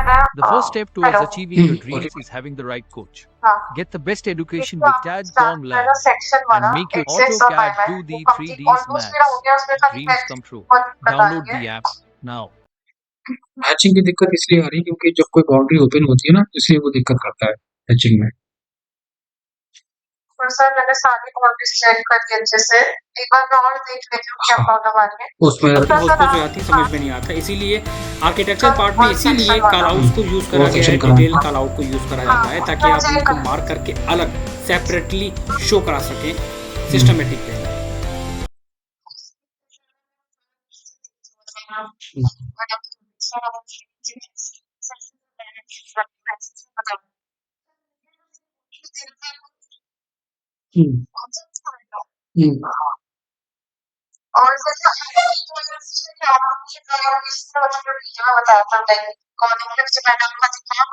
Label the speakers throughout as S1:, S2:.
S1: The first step towards achieving your dreams
S2: Okay.
S1: is having the right coach.
S3: हाँ,
S1: Get the best education
S3: इसको
S1: with
S3: आपको
S1: CAD
S3: start
S1: COM
S3: करना
S1: Lab
S3: section
S1: and
S3: वाला
S1: make your
S3: access और
S1: AutoCAD
S3: bye वो
S1: 2D,
S3: complete
S1: 3D's
S3: almost मेरा हो
S1: maths.
S3: गया, उसमें खाली
S1: Dreams
S3: मैच
S1: come true.
S3: बहुत बता
S1: Download
S3: रही
S1: the
S3: है।
S1: app now.
S2: मैचिंग की दिक्कत इसलिए आ रही है क्योंकि जब कोई बाउंड्री ओपन होती है ना, इसलिए वो दिक्कत करता है मैचिंग में।
S3: और सर मैंने सारी बाउंड्रीज चेक कर दी अच्छे से, एक बार मैं और देख लेती हूँ क्या
S2: हाँ।
S3: प्रॉब्लम आ रही है।
S2: उसमें
S3: तो
S4: वो
S3: सर
S4: जो आती समझ में नहीं आता, इसीलिए आर्किटेक्चर पार्ट में
S3: और
S4: इसीलिए
S3: section वाला।
S4: कॉल आउट्स को यूज करा
S2: और
S4: गया है,
S2: section करा है।
S4: डिटेल कॉल आउट को यूज करा जाता है ताकि आप उनको मार्क करके अलग सेपरेटली शो करा सकें सिस्टमेटिक वे में।
S3: और जैसे आपने मुझे बताया था कॉन्फ्लिक्ट से मैंने आपको दिखाया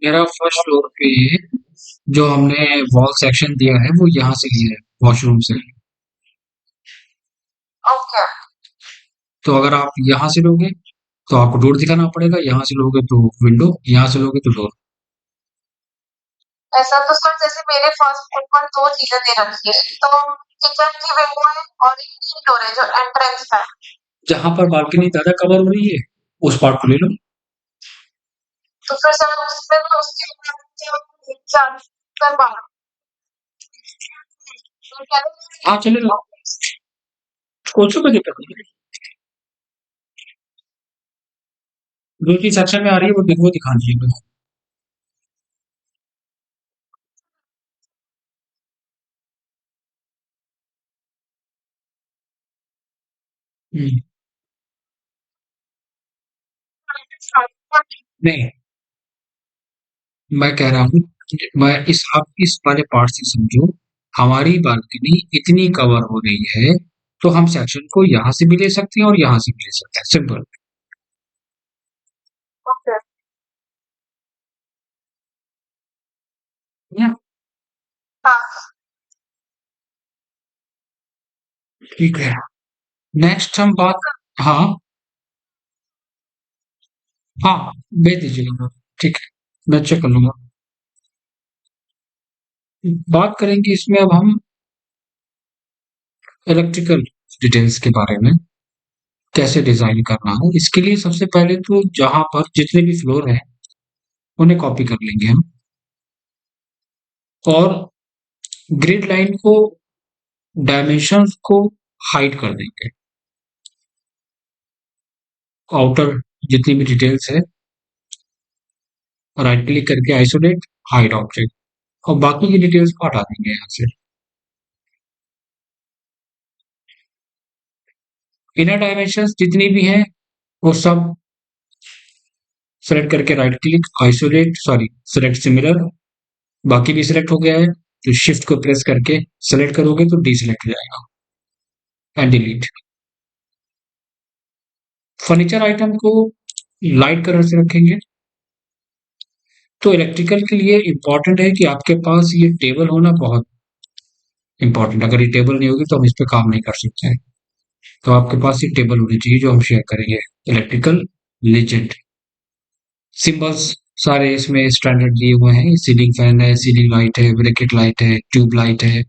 S2: मेरा फर्स्ट फ्लोर पे जो हमने वॉल सेक्शन दिया है वो यहाँ से लिया है, वॉशरूम से।
S3: ओके,
S2: तो अगर आप यहाँ से लोगे तो आपको डोर दिखाना पड़ेगा, यहाँ से लोगे तो विंडो, यहाँ से लोगे तो डोर।
S3: ऐसा तो सर जैसे मेरे फर्स्ट फ्लोर पर दो चीजें दे रखी है, तो किचन की विंडो है और एक डोर है जो एंट्रेंस है।
S2: जहाँ पर बालकनी ज्यादा कवर हो रही है उस पार्ट को ले लो।
S3: तो फिर सर उसमें ना उसके ऊपर
S2: हाँ चलेगा, कोई कोई दिक्कत नहीं है। जो चीज सेक्शन में आ रही है वो दिखा दीजिए। नहीं, मैं कह रहा हूँ मैं आप इस वाले पार्ट से समझो, हमारी बालकनी इतनी कवर हो रही है तो हम सेक्शन को यहाँ से भी ले सकते हैं और यहाँ से भी ले सकते हैं, सिंपल। ठीक है, नेक्स्ट हम बात, हाँ हाँ भेज दीजिएगा, ठीक है मैं चेक कर लूंगा। बात करेंगे इसमें अब हम इलेक्ट्रिकल डिटेल्स के बारे में, कैसे डिजाइन करना है। इसके लिए सबसे पहले तो जहां पर जितने भी फ्लोर हैं उन्हें कॉपी कर लेंगे हम, और ग्रिड लाइन को, डायमेंशंस को हाइड कर देंगे। आउटर जितनी भी डिटेल्स है राइट क्लिक करके आइसोलेट हाइड ऑब्जेक्ट, और बाकी की डिटेल्स को हटा देंगे यहाँ से। इनर डायमेंशंस जितनी भी हैं वो सब सेलेक्ट करके right click isolate select similar, बाकी भी सिलेक्ट हो गया है तो शिफ्ट को प्रेस करके सेलेक्ट करोगे तो डीसेलेक्ट हो जाएगा एंड डिलीट। फर्नीचर आइटम को लाइट कलर से रखेंगे। तो इलेक्ट्रिकल के लिए इंपॉर्टेंट है कि आपके पास ये टेबल होना बहुत इंपॉर्टेंट। अगर ये टेबल नहीं होगी तो हम इस पे काम नहीं कर सकते हैं। तो आपके पास ये टेबल होनी चाहिए जो हम शेयर करेंगे। इलेक्ट्रिकल लेजेंड सिंबल्स सारे इसमें स्टैंडर्ड दिए हुए हैं। सीलिंग फैन है, सीलिंग लाइट है, ब्रैकेट लाइट है, ट्यूब लाइट है,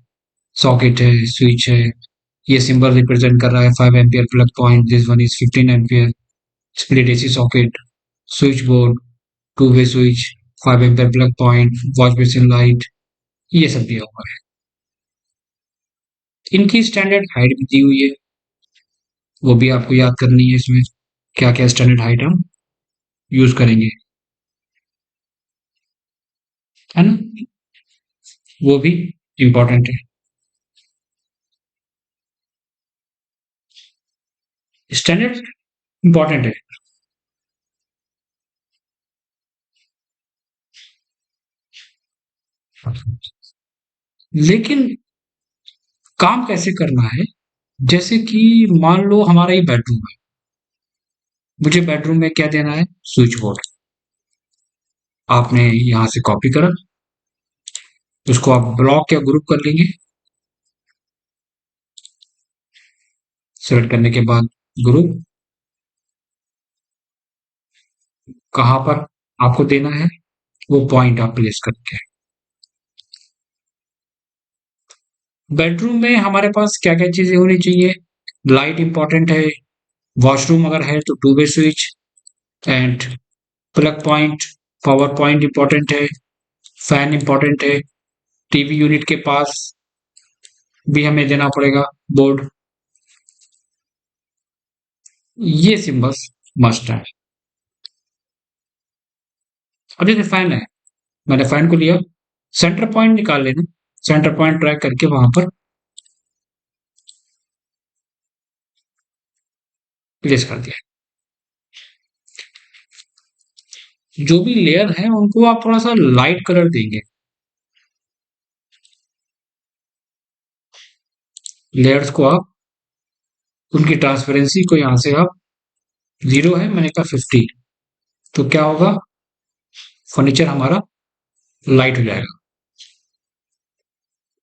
S2: सॉकेट है, स्विच है। ये सिंबल रिप्रेजेंट कर रहा है 5 ampere plug point, this one is 15 ampere, split AC socket, switch board, two way switch, 5 ampere plug point, wash basin light, ये सब दिया हुआ है। इनकी स्टैंडर्ड हाइट भी दी हुई है, वो भी आपको याद करनी है। इसमें क्या क्या स्टैंडर्ड हाइट हम यूज करेंगे, है ना, वो भी इम्पोर्टेंट है। स्टैंडर्ड इम्पोर्टेंट है। लेकिन काम कैसे करना है, जैसे कि मान लो हमारा ये बेडरूम है, मुझे बेडरूम में क्या देना है, स्विच बोर्ड। आपने यहां से कॉपी करा, उसको आप ब्लॉक या ग्रुप कर लेंगे। सेलेक्ट करने के बाद ग्रुप कहाँ पर आपको देना है वो पॉइंट आप प्लेस करके। बेडरूम में हमारे पास क्या क्या चीजें होनी चाहिए? लाइट इंपॉर्टेंट है, वॉशरूम अगर है तो two way switch and plug point, power point important है, फैन इंपॉर्टेंट है, टीवी यूनिट के पास भी हमें देना पड़ेगा बोर्ड। ये सिंबल्स मस्ट है। अब जैसे फैन है, मैंने फैन को लिया, सेंटर पॉइंट निकाल लेना, सेंटर पॉइंट ट्रैक करके वहां पर प्लेस कर दिया। जो भी लेयर है उनको आप थोड़ा सा लाइट कलर देंगे। लेयर्स को आप उनकी ट्रांसपेरेंसी को यहां से आप 0 है, मैंने कहा 50, तो क्या होगा, फर्नीचर हमारा लाइट हो जाएगा।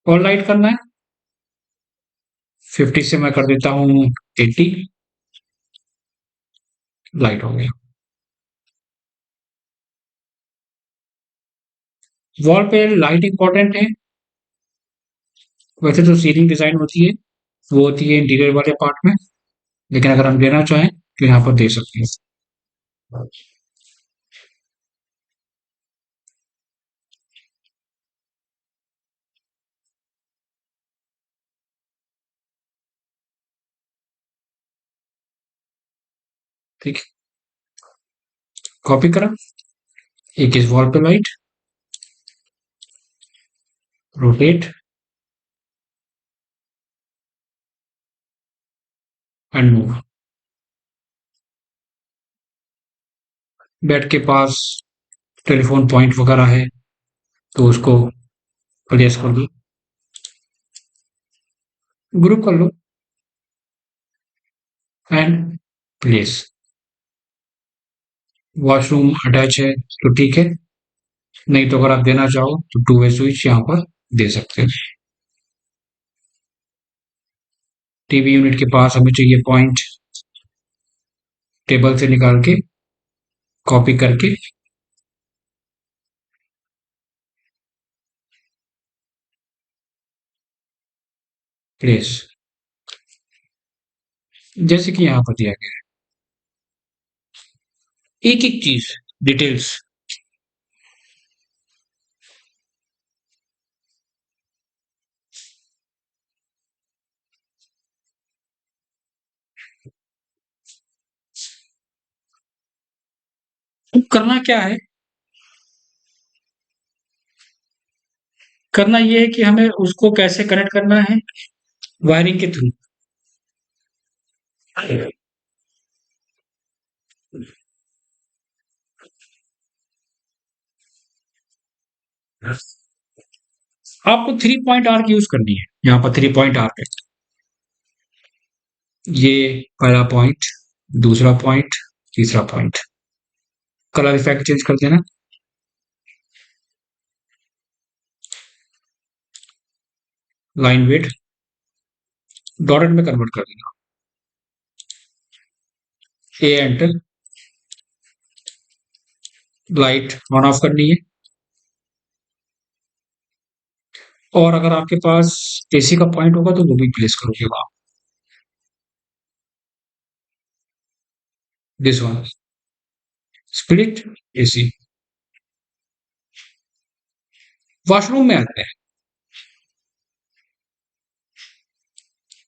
S2: और लाइट करना है 50 से मैं कर देता हूं 80, लाइट हो गया। वॉल पे लाइट इंपॉर्टेंट है। वैसे तो सीलिंग डिजाइन होती है, वो होती है इंटीरियर वाले पार्ट में, लेकिन अगर हम देना चाहें तो यहाँ पर दे सकते हैं। ठीक है, कॉपी करा, एक इस वॉल पे light, rotate and move. Bed के पास टेलीफोन पॉइंट वगैरह है तो उसको प्लेस कर दो, ग्रुप कर लो एंड प्लेस। वॉशरूम अटैच है तो ठीक है, नहीं तो अगर आप देना चाहो तो टू वे स्विच यहाँ पर दे सकते हैं। टीवी यूनिट के पास हमें चाहिए पॉइंट, टेबल से निकाल के कॉपी करके प्लेस, जैसे कि यहाँ पर दिया गया है। एक एक चीज डिटेल्स करना क्या है, करना ये है कि हमें उसको कैसे कनेक्ट करना है, वायरिंग के थ्रू। आपको 3 पॉइंट आर्क यूज करनी है, यहाँ पर 3 पॉइंट आर्क है। ये पहला पॉइंट, दूसरा पॉइंट, तीसरा पॉइंट। कलर इफेक्ट चेंज कर देना, लाइन वेट डॉटेड में कन्वर्ट कर देना, ए एंटर, लाइट ऑन ऑफ करनी है। और अगर आपके पास एसी का पॉइंट होगा तो वो भी प्लेस करोगे वहां। This one split AC. Washroom में आते हैं,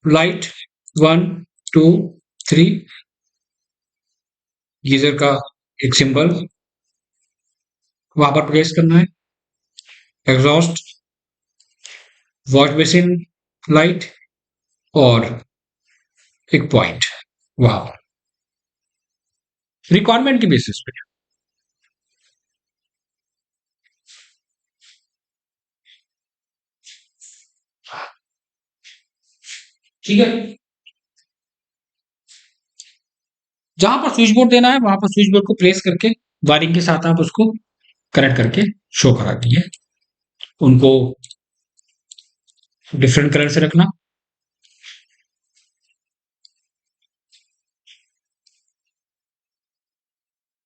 S2: लाइट 1 2 3, गीजर का एक सिंबल वहां पर प्लेस करना है, एग्जॉस्ट, वॉश बेसिन लाइट और एक पॉइंट वहां पर रिक्वायरमेंट की बेसिस पे। ठीक है, जहां पर स्विच बोर्ड देना है वहां पर स्विच बोर्ड को प्लेस करके वायरिंग के साथ आप उसको कनेक्ट करके शो करा दिए। उनको डिफरेंट कलर से रखना,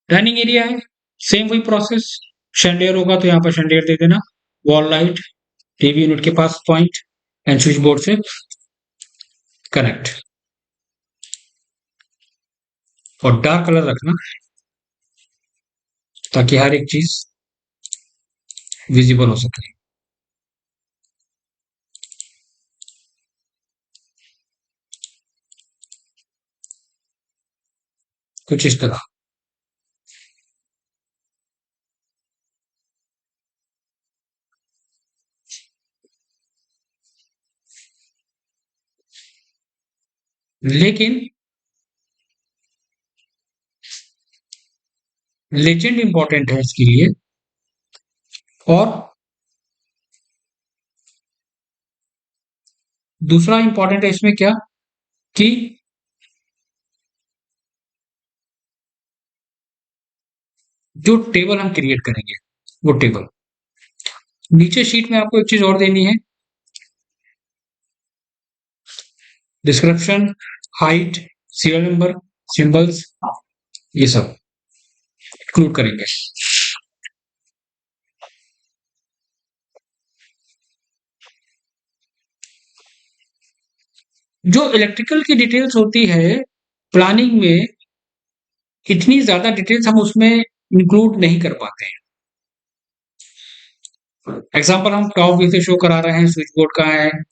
S2: डाइनिंग एरिया है, सेम वही प्रोसेस, शैंडियर होगा तो यहाँ पर शैंडियर दे देना, वॉल लाइट, टीवी यूनिट के पास पॉइंट एंड स्विच बोर्ड से कनेक्ट, और डार्क कलर रखना ताकि हर एक चीज विजिबल हो सके। कुछ इस तरह। लेकिन लेजेंड इंपॉर्टेंट है इसके लिए, और दूसरा इंपॉर्टेंट है इसमें क्या कि जो टेबल हम क्रिएट करेंगे वो टेबल, नीचे शीट में आपको एक चीज और देनी है, description, height, serial number, symbols, ये सब इंक्लूड करेंगे। जो इलेक्ट्रिकल की डिटेल्स होती है प्लानिंग में, इतनी ज्यादा डिटेल्स हम उसमें इंक्लूड नहीं कर पाते हैं। एग्जाम्पल हम टॉप व्यू से शो करा रहे हैं, स्विच बोर्ड का है,